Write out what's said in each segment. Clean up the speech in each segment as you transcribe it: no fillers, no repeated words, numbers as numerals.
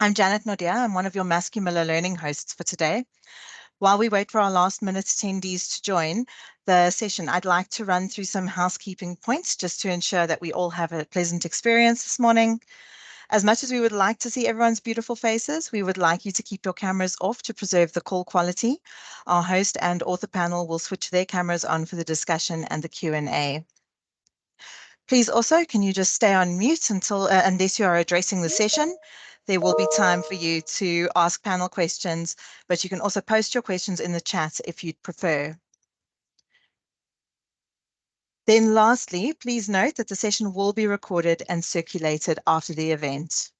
I'm Janet Nordia. I'm one of your Mascu Miller Learning hosts for today. While we wait for our last minute attendees to join the session, I'd like to run through some housekeeping points just to ensure that we all have a pleasant experience this morning. As much as we would like to see everyone's beautiful faces, we would like you to keep your cameras off to preserve the call quality. Our host and author panel will switch their cameras on for the discussion and the Q&A. Please also, can you just stay on mute until unless you are addressing the session? There will be time for you to ask panel questions, but you can also post your questions in the chat if you'd prefer. Then lastly, please note that the session will be recorded and circulated after the event.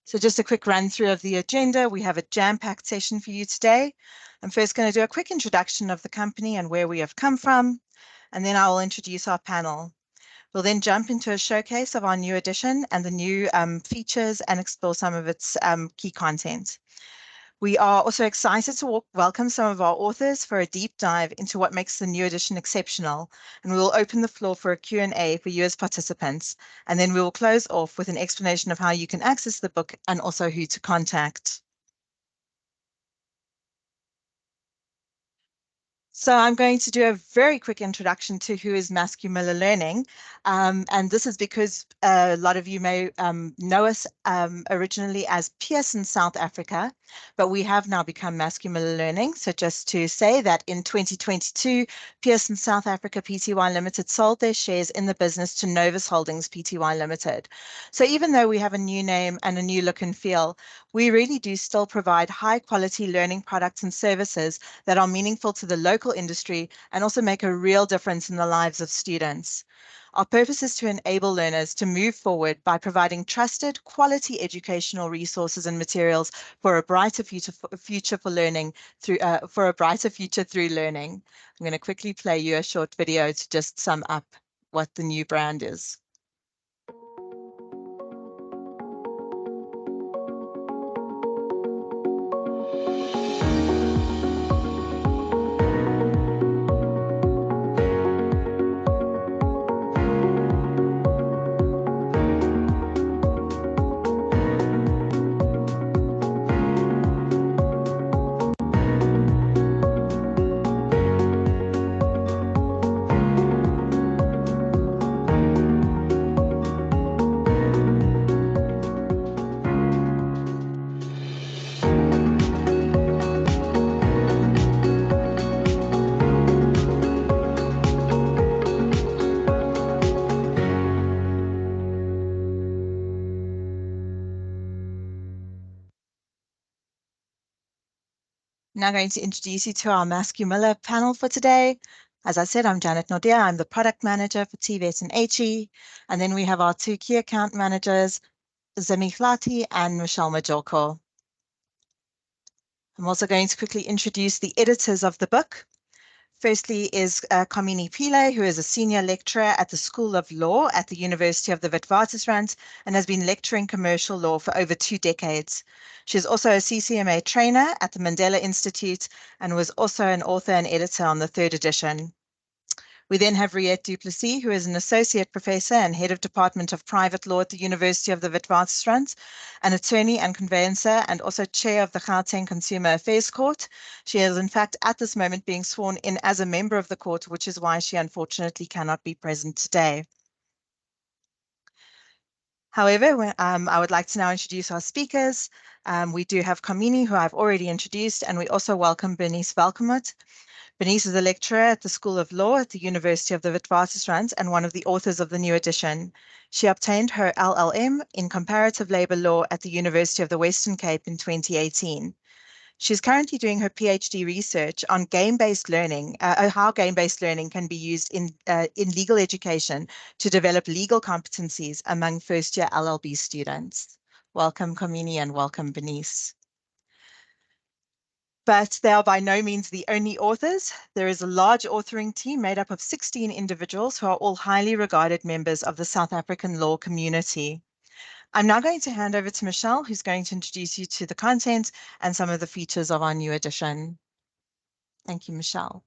So just a quick run through of the agenda. We have a jam-packed session for you today. I'm first going to do a quick introduction of the company and where we have come from, and then I will introduce our panel. We'll then jump into a showcase of our new edition and the new features and explore some of its key content. We are also excited to welcome some of our authors for a deep dive into what makes the new edition exceptional, and we will open the floor for a Q&A for you as participants, and then we will close off with an explanation of how you can access the book and also who to contact. So I'm going to do a very quick introduction to who is Mascu Miller Learning. And this is because a lot of you may know us originally as Pearson South Africa, but we have now become Mascu Miller Learning. So just to say that in 2022, Pearson South Africa Pty Limited sold their shares in the business to Novus Holdings Pty Limited. So even though we have a new name and a new look and feel, we really do still provide high quality learning products and services that are meaningful to the local industry and also make a real difference in the lives of students. Our purpose is to enable learners to move forward by providing trusted, quality educational resources and materials for a brighter future for learning through for a brighter future through learning. I'm going to quickly play you a short video to just sum up what the new brand is. Now going to introduce you to our Mascu Miller panel for today. As I said, I'm Janet Nordia. I'm the product manager for TVET and HE. And then we have our two key account managers, Zemi Glati and Michelle Majoko. I'm also going to quickly introduce the editors of the book. Firstly is Kamini Pillay, who is a senior lecturer at the School of Law at the University of the Witwatersrand and has been lecturing commercial law for over 2 decades. She is also a CCMA trainer at the Mandela Institute and was also an author and editor on the 3rd edition. We then have Riette du Plessis, who is an associate professor and head of Department of Private Law at the University of the Witwatersrand, an attorney and conveyancer, and also chair of the Gauteng Consumer Affairs Court. She is, in fact, at this moment being sworn in as a member of the court, which is why she unfortunately cannot be present today. However, I would like to now introduce our speakers. We do have Kamini, who I've already introduced, and we also welcome Bernice Welkemuth. Bernice is a lecturer at the School of Law at the University of the Witwatersrand and one of the authors of the new edition. She obtained her LLM in comparative labor law at the University of the Western Cape in 2018. She's currently doing her PhD research on game-based learning, how game-based learning can be used in legal education to develop legal competencies among first-year LLB students. Welcome, Kamini, and welcome, Bernice. But they are by no means the only authors. There is a large authoring team made up of 16 individuals who are all highly regarded members of the South African law community. I'm now going to hand over to Michelle, who's going to introduce you to the content and some of the features of our new edition. Thank you, Michelle.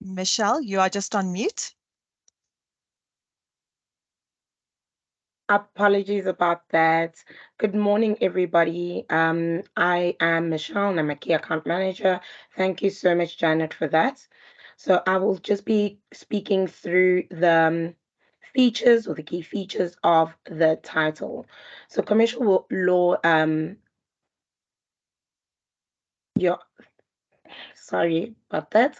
Michelle, you are just on mute. Apologies about that. Good morning, everybody. I am Michelle and I'm a key account manager. Thank you so much, Janet, for that. So I will just be speaking through the features or the key features of the title. So commercial law, your sorry about that.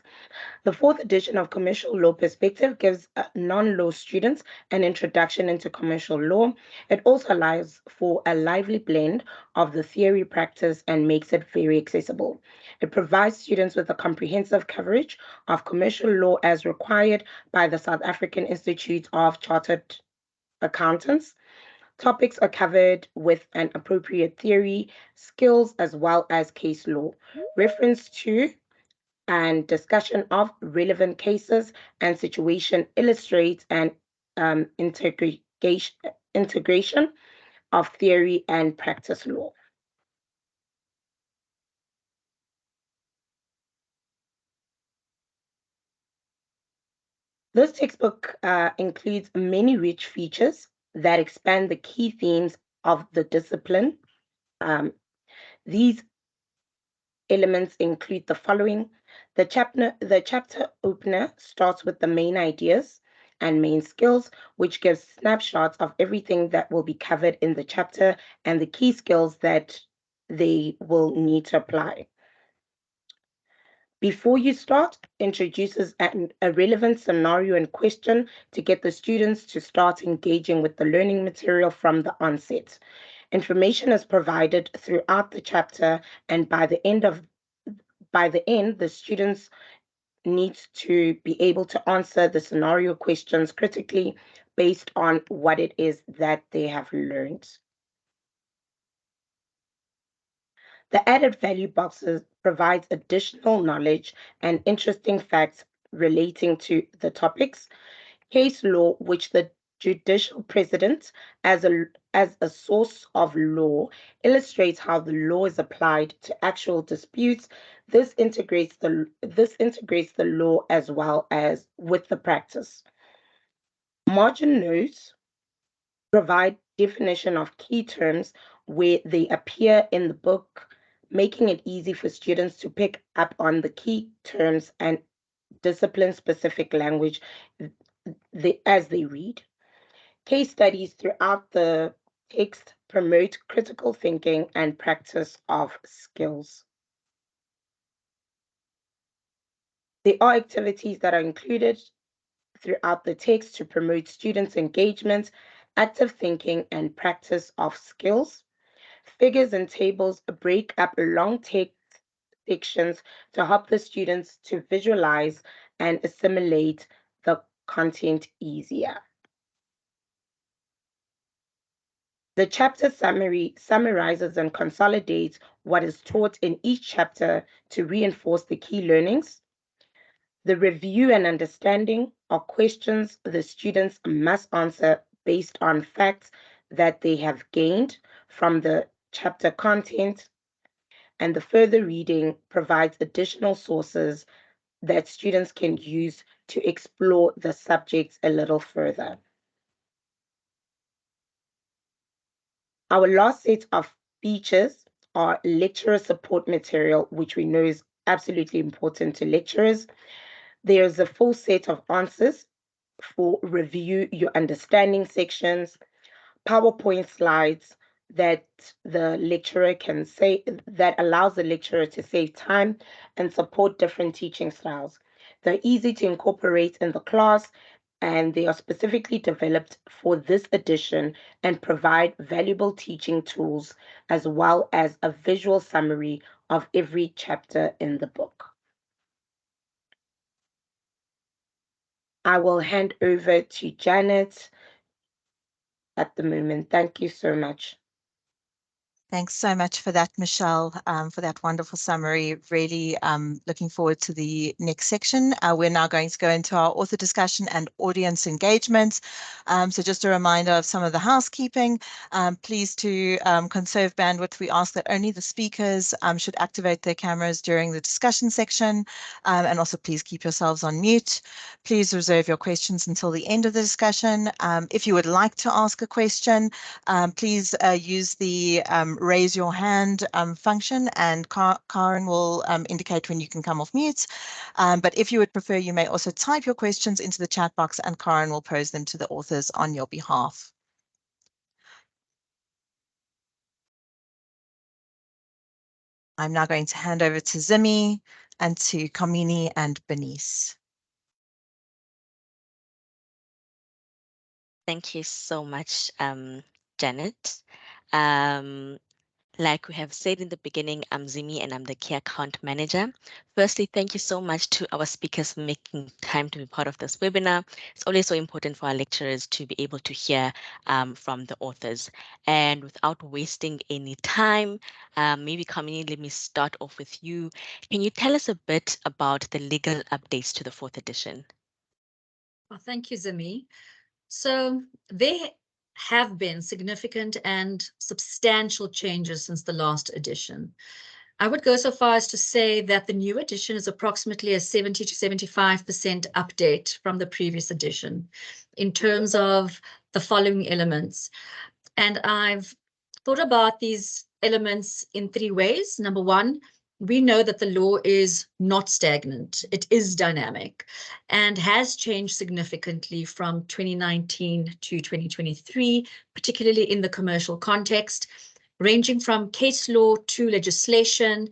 The fourth edition of Commercial Law Perspective gives non-law students an introduction into commercial law. It also allows for a lively blend of the theory practice and makes it very accessible. It provides students with a comprehensive coverage of commercial law as required by the South African Institute of Chartered Accountants. Topics are covered with an appropriate theory, skills, as well as case law. Reference to and discussion of relevant cases and situation illustrates an integration of theory and practice law. This textbook includes many rich features that expand the key themes of the discipline. These elements include the following. The chapter opener starts with the main ideas and main skills, which gives snapshots of everything that will be covered in the chapter and the key skills that they will need to apply. Before you start, introduces a relevant scenario and question to get the students to start engaging with the learning material from the onset. Information is provided throughout the chapter, and by the end, the students need to be able to answer the scenario questions critically based on what it is that they have learned. The added value boxes provides additional knowledge and interesting facts relating to the topics. Case law, which the judicial precedent as a source of law illustrates how the law is applied to actual disputes. This integrates the law as well as with the practice. Margin notes provide definition of key terms where they appear in the book, making it easy for students to pick up on the key terms and discipline specific language as they read. Case studies throughout the text promote critical thinking and practice of skills. There are activities that are included throughout the text to promote students' engagement, active thinking, and practice of skills. Figures and tables break up long text sections to help the students to visualize and assimilate the content easier. The chapter summary summarizes and consolidates what is taught in each chapter to reinforce the key learnings. The review and understanding are questions the students must answer based on facts that they have gained from the chapter content, and the further reading provides additional sources that students can use to explore the subjects a little further. Our last set of features are lecturer support material, which we know is absolutely important to lecturers. There's a full set of answers for review your understanding sections, PowerPoint slides that the lecturer can say that allows the lecturer to save time and support different teaching styles. They're easy to incorporate in the class and they are specifically developed for this edition and provide valuable teaching tools as well as a visual summary of every chapter in the book. I will hand over to Janet at the moment. Thank you so much. Thanks so much for that, Michelle, for that wonderful summary. Really looking forward to the next section. We're now going to go into our author discussion and audience engagement. So just a reminder of some of the housekeeping. Please to conserve bandwidth, we ask that only the speakers should activate their cameras during the discussion section. And also please keep yourselves on mute. Please reserve your questions until the end of the discussion. If you would like to ask a question, please use the raise your hand function, and Karen will indicate when you can come off mute. But if you would prefer, you may also type your questions into the chat box and Karen will pose them to the authors on your behalf. I'm now going to hand over to Zimi and to Kamini and Bernice. Thank you so much, Janet. Like we have said in the beginning, I'm Zimi and I'm the Key Account Manager. Firstly, thank you so much to our speakers for making time to be part of this webinar. It's always so important for our lecturers to be able to hear from the authors. And without wasting any time, maybe Kamini, let me start off with you. Can you tell us a bit about the legal updates to the 4th edition? Well, thank you, Zimi. So there have been significant and substantial changes since the last edition. I would go so far as to say that the new edition is approximately a 70 to 75% update from the previous edition in terms of the following elements. And I've thought about these elements in 3 ways. Number one, we know that the law is not stagnant. It is dynamic and has changed significantly from 2019 to 2023, particularly in the commercial context, ranging from case law to legislation.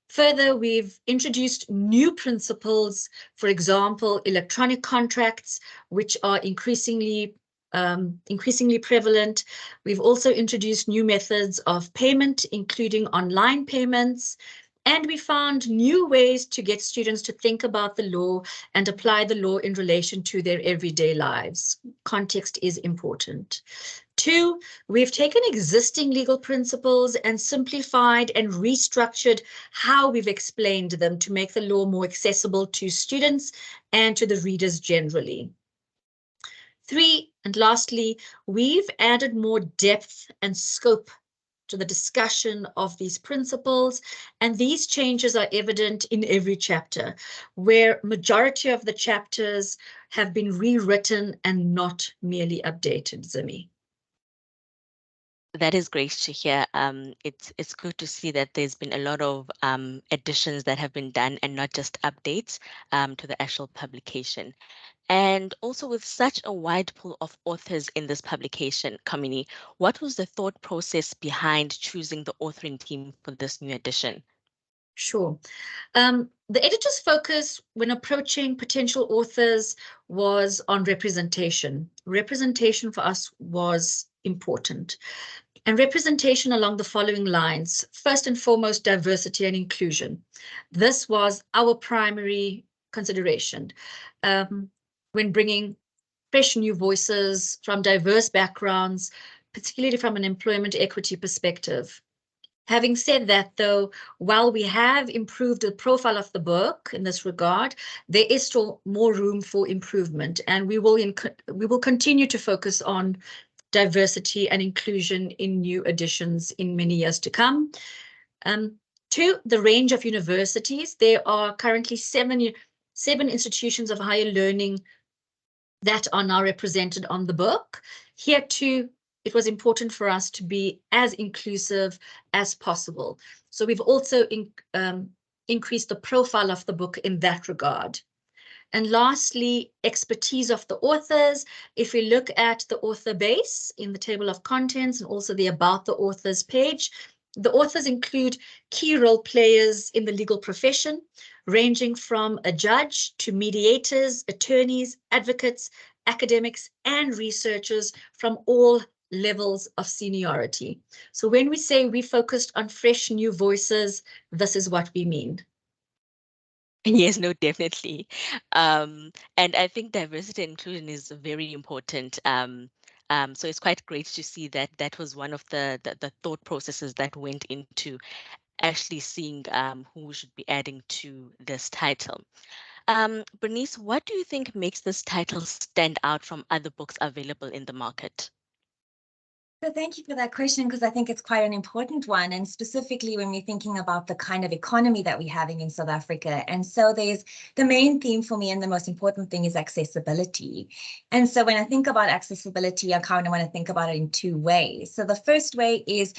Further, we've introduced new principles, for example, electronic contracts, which are increasingly prevalent. We've also introduced new methods of payment, including online payments. And we found new ways to get students to think about the law and apply the law in relation to their everyday lives. Context is important. 2, we've taken existing legal principles and simplified and restructured how we've explained them to make the law more accessible to students and to the readers generally. 3, and lastly, we've added more depth and scope to the discussion of these principles, and these changes are evident in every chapter, where majority of the chapters have been rewritten and not merely updated, Zimi. That is great to hear. It's good to see that there's been a lot of additions that have been done and not just updates to the actual publication. And also with such a wide pool of authors in this publication, Kamini, what was the thought process behind choosing the authoring team for this new edition? Sure. The editor's focus when approaching potential authors was on representation. Representation for us was important. And representation along the following lines. First and foremost, diversity and inclusion. This was our primary consideration. When bringing fresh new voices from diverse backgrounds, particularly from an employment equity perspective. Having said that, though, while we have improved the profile of the book in this regard, there is still more room for improvement, and we will continue to focus on diversity and inclusion in new editions in many years to come. 2, the range of universities. There are currently seven institutions of higher learning that are now represented on the book. Here too, it was important for us to be as inclusive as possible. So we've also increased the profile of the book in that regard. And lastly, expertise of the authors. If we look at the author base in the table of contents and also the About the Authors page, the authors include key role players in the legal profession, ranging from a judge to mediators, attorneys, advocates, academics, and researchers from all levels of seniority. So when we say we focused on fresh new voices, this is what we mean. Yes, no, definitely. And I think diversity and inclusion is very important. So it's quite great to see that that was one of the thought processes that went into actually seeing who we should be adding to this title. Bernice, what do you think makes this title stand out from other books available in the market? So thank you for that question, because I think it's quite an important one, and specifically when we're thinking about the kind of economy that we're having in South Africa. And so there's the main theme for me, and the most important thing is accessibility. And so when I think about accessibility, I kind of want to think about it in two ways. So the first way is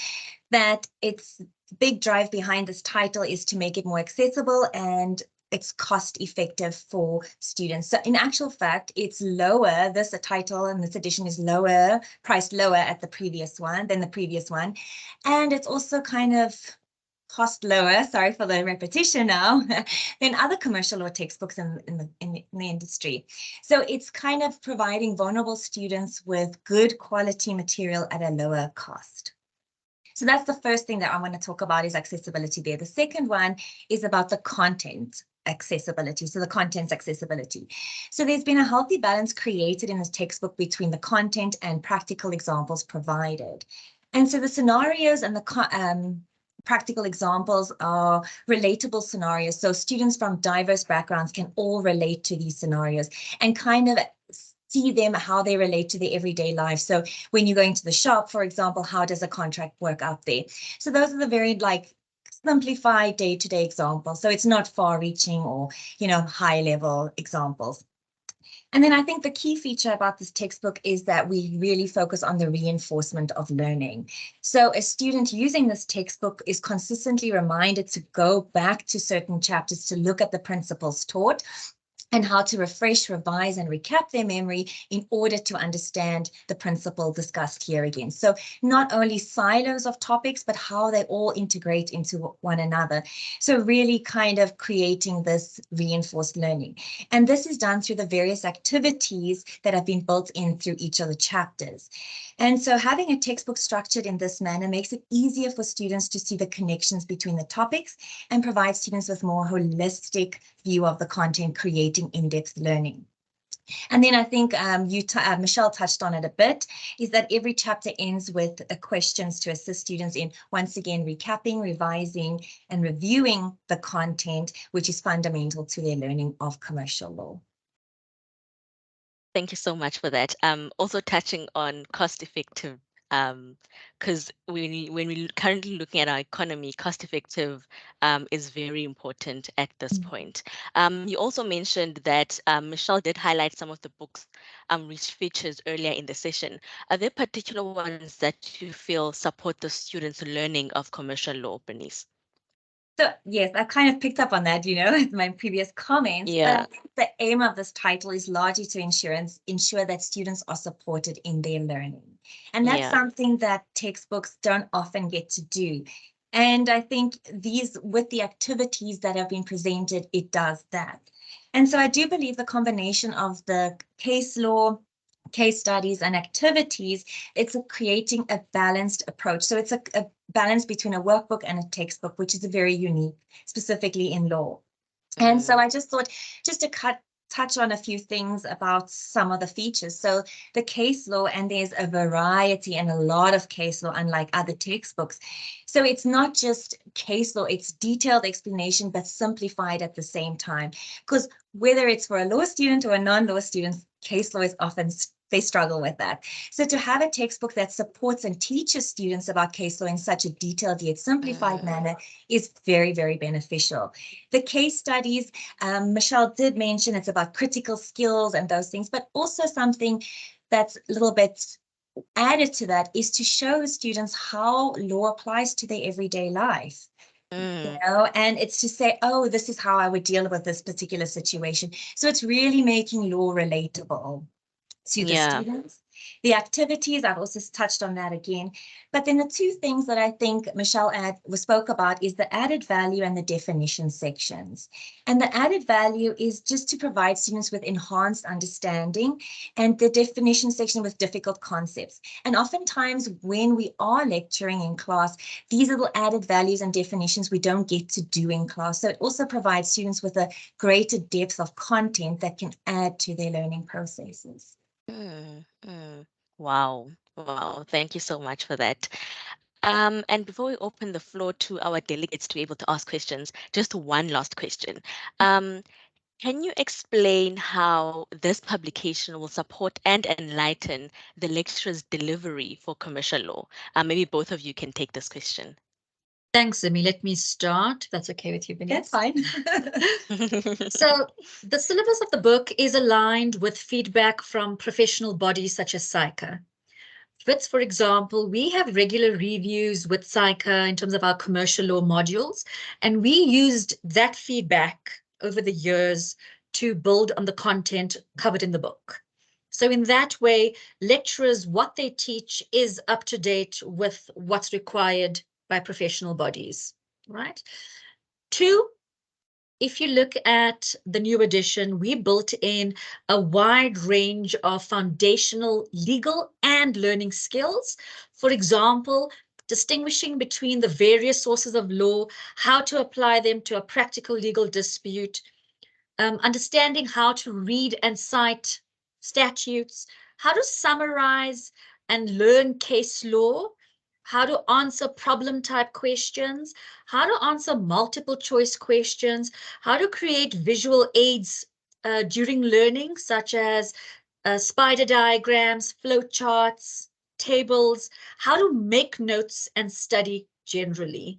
that it's big drive behind this title is to make it more accessible and it's cost effective for students. So in actual fact, it's lower. This title and this edition is lower, priced lower at the previous one than the previous one. And it's also kind of cost lower, sorry for the repetition now, than other commercial law textbooks in the industry. So it's kind of providing vulnerable students with good quality material at a lower cost. So that's the first thing that I want to talk about is accessibility there. The second one is about the content accessibility. So the content's accessibility. So there's been a healthy balance created in this textbook between the content and practical examples provided. And so the scenarios and the practical examples are relatable scenarios. So students from diverse backgrounds can all relate to these scenarios and kind of see them, how they relate to their everyday life. So when you're going to the shop, for example, how does a contract work out there? So those are the very simplified day-to-day examples. So it's not far-reaching or, high-level examples. And then I think the key feature about this textbook is that we really focus on the reinforcement of learning. So a student using this textbook is consistently reminded to go back to certain chapters to look at the principles taught and how to refresh, revise, and recap their memory in order to understand the principle discussed here again. So not only silos of topics, but how they all integrate into one another. So really kind of creating this reinforced learning. And this is done through the various activities that have been built in through each of the chapters. And so having a textbook structured in this manner makes it easier for students to see the connections between the topics and provide students with more holistic view of the content, creating in-depth learning. And then I think Michelle touched on it a bit, is that every chapter ends with questions to assist students in, once again, recapping, revising, and reviewing the content, which is fundamental to their learning of commercial law. Thank you so much for that. Also touching on cost-effective, because when we're currently looking at our economy, cost-effective is very important at this point. You also mentioned that Michelle did highlight some of the books rich features earlier in the session. Are there particular ones that you feel support the students' learning of commercial law, Bernice? So yes, I kind of picked up on that, with my previous comments. Yeah. But the aim of this title is largely to ensure that students are supported in their learning. And that's something that textbooks don't often get to do. And I think with the activities that have been presented, it does that. And so I do believe the combination of the case law, case studies, and activities, it's creating a balanced approach. So it's a balance between a workbook and a textbook, which is very unique, specifically in law. And so I just thought just to touch on a few things about some of the features. So the case law, and there's a variety and a lot of case law, unlike other textbooks. So it's not just case law, it's detailed explanation, but simplified at the same time. Because whether it's for a law student or a non-law student, case law is often they struggle with that. So to have a textbook that supports and teaches students about case law in such a detailed yet simplified manner is very, very beneficial. The case studies, Michelle did mention it's about critical skills and those things, but also something that's a little bit added to that is to show students how law applies to their everyday life. And it's to say, oh, this is how I would deal with this particular situation. So it's really making law relatable to the students. The activities, I've also touched on that again. But then the two things that I think Michelle spoke about is the added value and the definition sections. And the added value is just to provide students with enhanced understanding, and the definition section with difficult concepts. And oftentimes when we are lecturing in class, these little added values and definitions we don't get to do in class. So it also provides students with a greater depth of content that can add to their learning processes. Wow. Wow. Thank you so much for that. And before we open the floor to our delegates to be able to ask questions, just one last question. Can you explain how this publication will support and enlighten the lecturer's delivery for commercial law? Maybe both of you can take this question. Thanks, Zimi. Let me start. If that's okay with you, Bernice. That's fine. So the syllabus of the book is aligned with feedback from professional bodies such as SAICA. WITS, for example, we have regular reviews with SAICA in terms of our commercial law modules, and we used that feedback over the years to build on the content covered in the book. So in that way, lecturers, what they teach is up to date with what's required by professional bodies, right? Two, if you look at the new edition, we built in a wide range of foundational legal and learning skills. For example, distinguishing between the various sources of law, how to apply them to a practical legal dispute, understanding how to read and cite statutes, how to summarize and learn case law, how to answer problem type questions, how to answer multiple choice questions, how to create visual aids during learning, such as spider diagrams, flow charts, tables, how to make notes and study generally.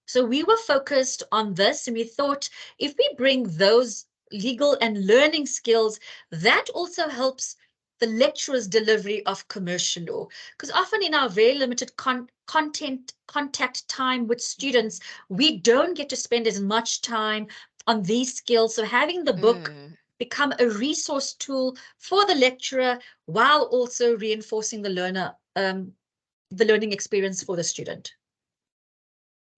So we were focused on this, and we thought if we bring those legal and learning skills, that also helps the lecturer's delivery of commercial law. Because often in our very limited contact time with students, we don't get to spend as much time on these skills. So having the book become a resource tool for the lecturer while also reinforcing the learner, the learning experience for the student.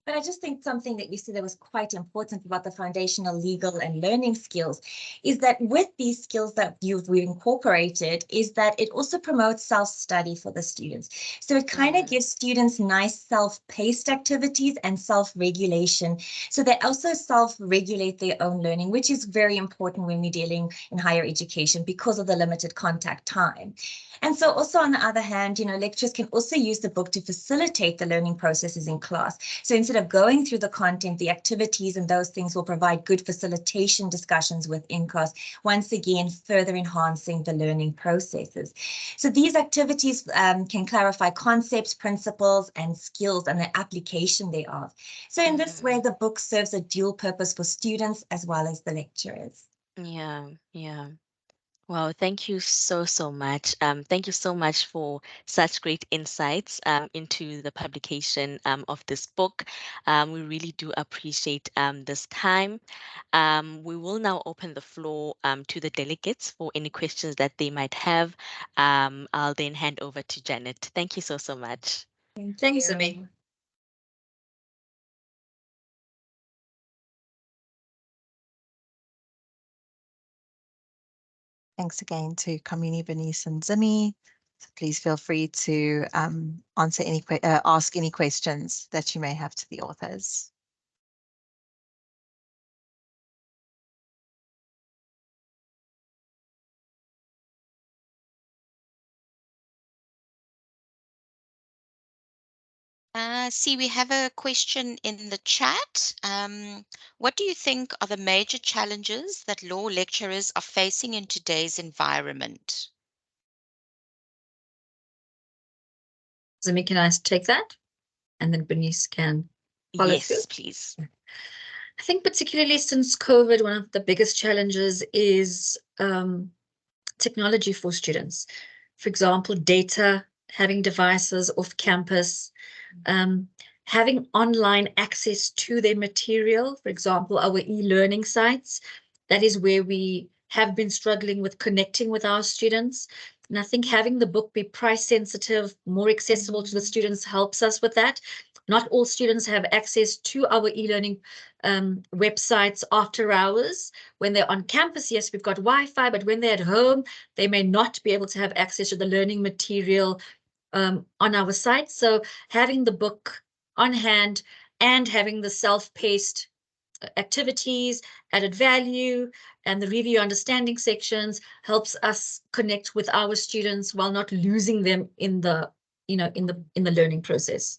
But I just think something that you said that was quite important about the foundational legal and learning skills is that with these skills that we've incorporated is that it also promotes self-study for the students. So it kind of gives students nice self-paced activities and self-regulation. So they also self-regulate their own learning, which is very important when we're dealing in higher education because of the limited contact time. And so also on the other hand, lecturers can also use the book to facilitate the learning processes in class. So instead of going through the content, the activities and those things will provide good facilitation discussions within class, once again, further enhancing the learning processes. So these activities can clarify concepts, principles, and skills and the application thereof. So in this way, the book serves a dual purpose for students as well as the lecturers. Yeah. Wow, thank you so much. Thank you so much for such great insights into the publication of this book. We really do appreciate this time. We will now open the floor to the delegates for any questions that they might have. I'll then hand over to Janet. Thank you so much. Thanks, Zimi. Thanks again to Kamini, Bernice, and Zimi. So please feel free to ask any questions that you may have to the authors. See, we have a question in the chat. What do you think are the major challenges that law lecturers are facing in today's environment? Zimi, can I take that? And then Bernice can follow through. Yes, please. I think particularly since COVID, one of the biggest challenges is technology for students. For example, data, having devices off campus, having online access to their material. For example, our e-learning sites, that is where we have been struggling with connecting with our students. And I think having the book be price sensitive, more accessible to the students helps us with that. Not all students have access to our e-learning websites after hours. When they're on campus, yes, we've got Wi-Fi, but when they're at home, they may not be able to have access to the learning material on our site. So having the book on hand and having the self-paced activities, added value, and the review understanding sections helps us connect with our students while not losing them in the, in the learning process.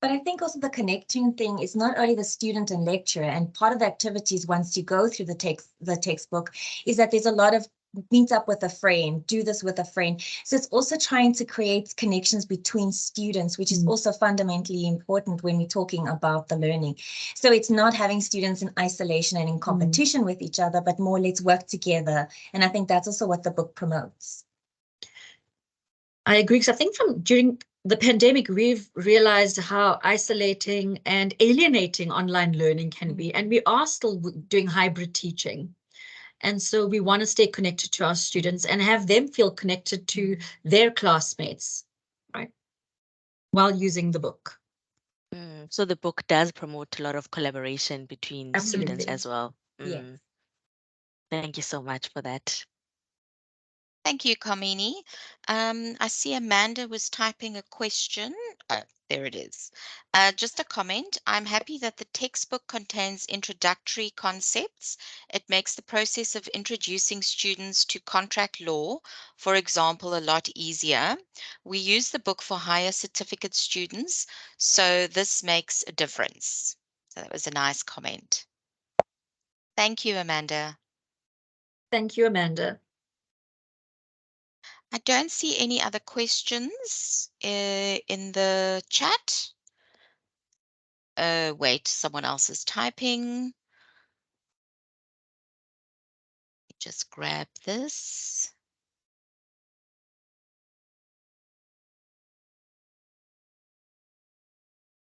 But I think also the connecting thing is not only the student and lecturer, and part of the activities once you go through the textbook is that there's a lot of meet up with a friend, do this with a friend. So it's also trying to create connections between students, which is also fundamentally important when we're talking about the learning. So it's not having students in isolation and in competition with each other, but more let's work together. And I think that's also what the book promotes. I agree, because I think during the pandemic, we've realized how isolating and alienating online learning can be, and we are still doing hybrid teaching. And so we want to stay connected to our students and have them feel connected to their classmates, right, while using the book. So the book does promote a lot of collaboration between students Absolutely. as well. Yes. Thank you so much for that. Thank you, Carmini. I see Amanda was typing a question. Oh, there it is. Just a comment. I'm happy that the textbook contains introductory concepts. It makes the process of introducing students to contract law, for example, a lot easier. We use the book for higher certificate students, so this makes a difference. So that was a nice comment. Thank you, Amanda. Thank you, Amanda. I don't see any other questions in the chat. Wait, someone else is typing. Just grab this.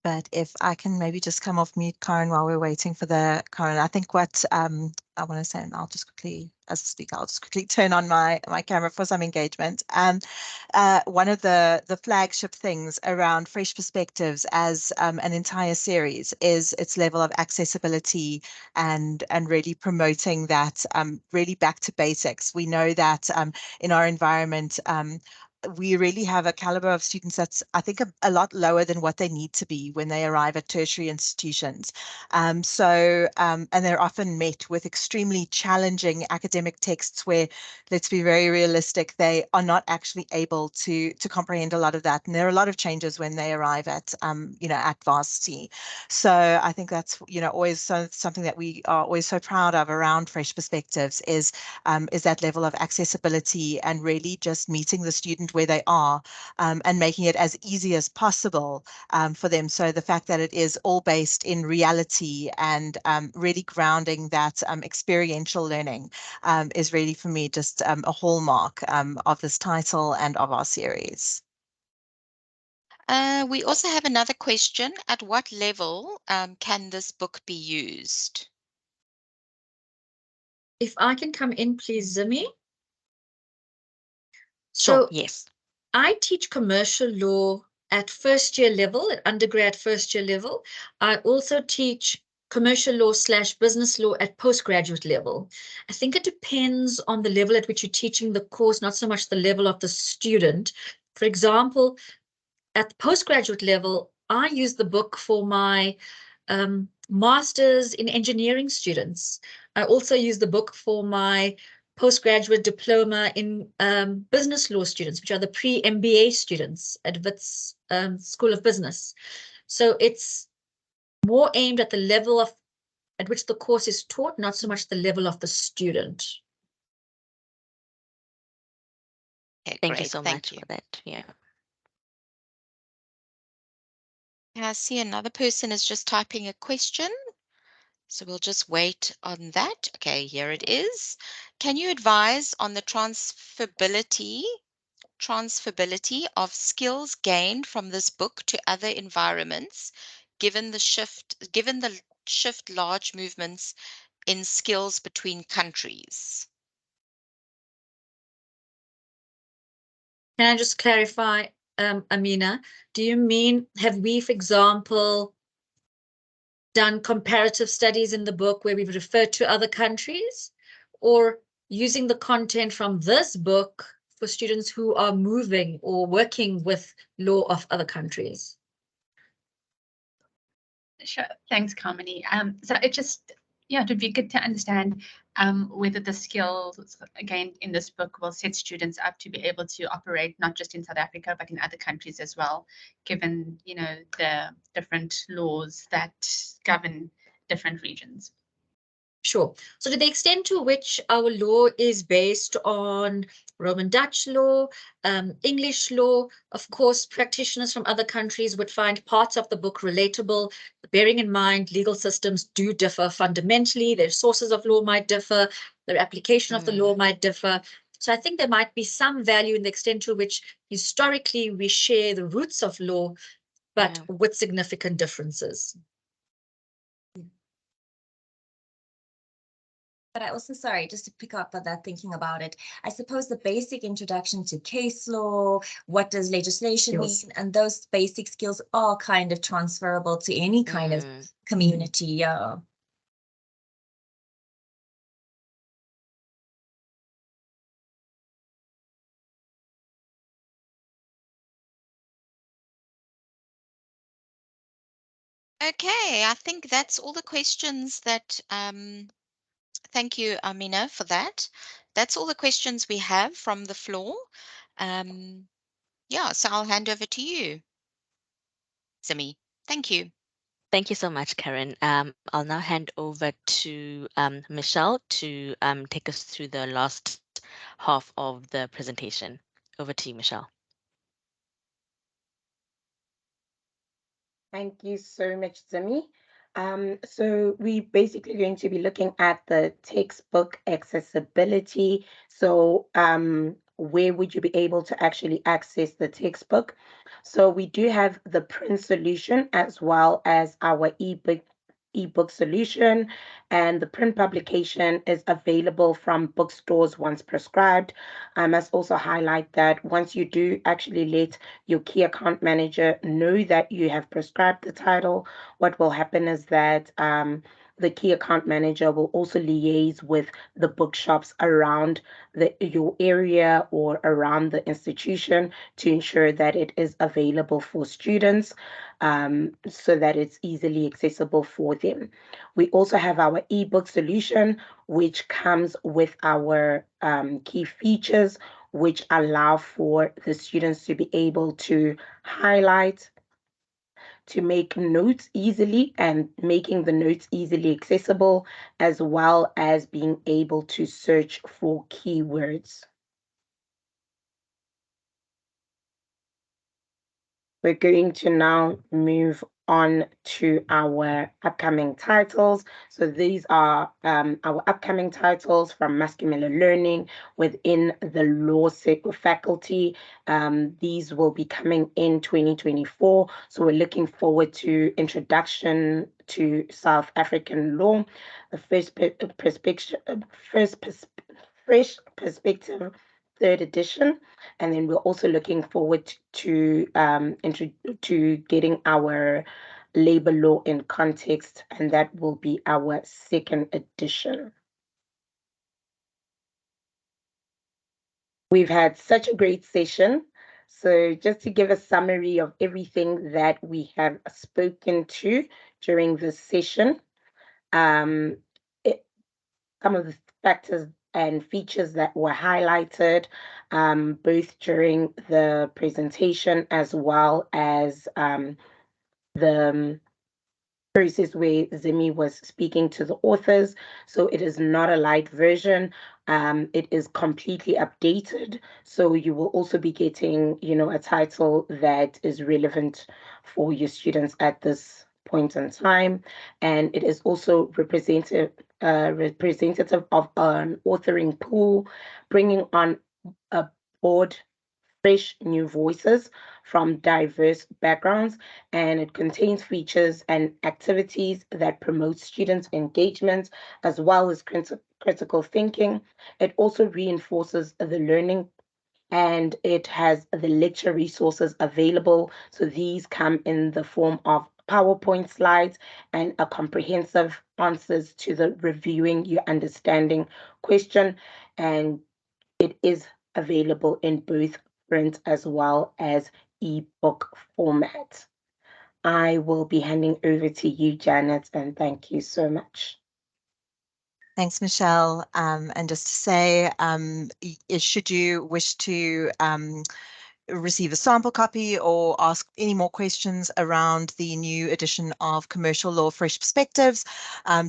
But if I can maybe just come off mute, Karen, while we're waiting for the Karen, I think what I want to say, and I'll just quickly, as a speaker, I'll just quickly turn on my camera for some engagement. One of the flagship things around Fresh Perspectives as an entire series is its level of accessibility and really promoting that really back to basics. We know that in our environment, we really have a caliber of students that's, I think, a lot lower than what they need to be when they arrive at tertiary institutions. And they're often met with extremely challenging academic texts where, let's be very realistic, they are not actually able to comprehend a lot of that. And there are a lot of changes when they arrive at, at varsity. So I think that's, always something that we are always so proud of around Fresh Perspectives is that level of accessibility and really just meeting the student where they are and making it as easy as possible for them. So the fact that it is all based in reality and really grounding that experiential learning is really, for me, just a hallmark of this title and of our series. We also have another question. At what level can this book be used? If I can come in, please, Zimi. Sure, So yes. I teach commercial law at first year level, at undergrad first year level. I also teach commercial law / business law at postgraduate level. I think it depends on the level at which you're teaching the course, not so much the level of the student. For example, at the postgraduate level, I use the book for my master's in engineering students. I also use the book for my postgraduate diploma in business law students, which are the pre-MBA students at Wits School of Business. So it's more aimed at the level at which the course is taught, not so much the level of the student. Okay, Thank great. you so much for that. Yeah. And I see another person is just typing a question. So we'll just wait on that. Okay, here it is. Can you advise on the transferability of skills gained from this book to other environments, given the shift large movements in skills between countries? Can I just clarify, Amina, do you mean, have we, for example, done comparative studies in the book where we've referred to other countries, or using the content from this book for students who are moving or working with law of other countries? Sure. Thanks, Carmini. So it just, yeah, it would be good to understand whether the skills, again, in this book will set students up to be able to operate not just in South Africa, but in other countries as well, given, you know, the different laws that govern different regions. Sure. So to the extent to which our law is based on Roman Dutch law, English law, of course, practitioners from other countries would find parts of the book relatable, bearing in mind legal systems do differ fundamentally, their sources of law might differ, their application of the law might differ. So I think there might be some value in the extent to which historically we share the roots of law, but with significant differences. But I also, sorry, just to pick up on that, thinking about it, I suppose the basic introduction to case law, what does legislation mean, and those basic skills are kind of transferable to any kind of community. Yeah. Okay, I think that's all the questions that, thank you, Amina, for that. That's all the questions we have from the floor. Yeah, so I'll hand over to you, Zimi. Thank you. Thank you so much, Karen. I'll now hand over to Michelle to take us through the last half of the presentation. Over to you, Michelle. Thank you so much, Zimi. So we're basically going to be looking at the textbook accessibility. So where would you be able to actually access the textbook? So we do have the print solution as well as our ebook solution, and the print publication is available from bookstores once prescribed. I must also highlight that once you do actually let your key account manager know that you have prescribed the title, what will happen is that the key account manager will also liaise with the bookshops around your area or around the institution to ensure that it is available for students, so that it's easily accessible for them. We also have our ebook solution, which comes with our key features, which allow for the students to be able to highlight, to make notes easily, and making the notes easily accessible, as well as being able to search for keywords. We're going to now move on to our upcoming titles. So these are our upcoming titles from Mascumilla Learning within the law faculty. These will be coming in 2024. So we're looking forward to Introduction to South African Law, the Fresh Perspective, 3rd edition, and then we're also looking forward to getting our labor law in context, and that will be our 2nd edition. We've had such a great session. So just to give a summary of everything that we have spoken to during this session, some of the factors and features that were highlighted both during the presentation as well as the process where Zimi was speaking to the authors. So it is not a light version. It is completely updated. So you will also be getting, a title that is relevant for your students at this point in time. And it is also representative of an authoring pool, bringing on a board fresh new voices from diverse backgrounds, and it contains features and activities that promote students' engagement as well as critical thinking. It also reinforces the learning, and it has the lecture resources available. So these come in the form of PowerPoint slides and a comprehensive answers to the reviewing your understanding question, and it is available in both print as well as ebook format. I will be handing over to you, Janet, and thank you so much. Thanks, Michelle. And just to say, should you wish to receive a sample copy or ask any more questions around the new edition of Commercial Law Fresh Perspectives,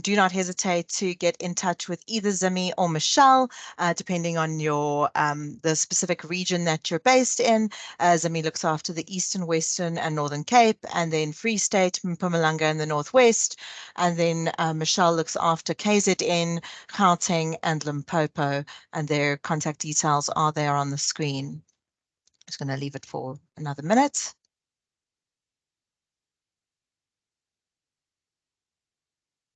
do not hesitate to get in touch with either Zimi or Michelle, depending on your the specific region that you're based in. Zimi looks after the Eastern, Western and Northern Cape, and then Free State, Mpumalanga in the Northwest, and then Michelle looks after KZN, Gauteng and Limpopo, and their contact details are there on the screen. Just going to leave it for another minute.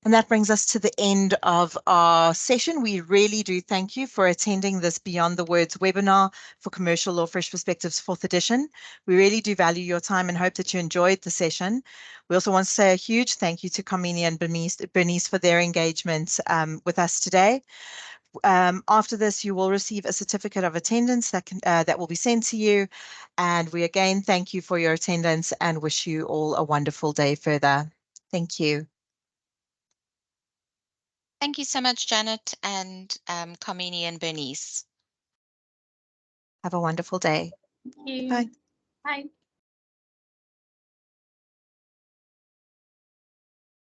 And that brings us to the end of our session. We really do thank you for attending this Beyond the Words webinar for Commercial Law Fresh Perspectives 4th edition. We really do value your time and hope that you enjoyed the session. We also want to say a huge thank you to Kamini and Bernice for their engagement with us today. After this, you will receive a certificate of attendance that will be sent to you. And we again thank you for your attendance and wish you all a wonderful day further. Thank you. Thank you so much, Janet and Kamini and Bernice. Have a wonderful day. Thank you. Bye. Bye.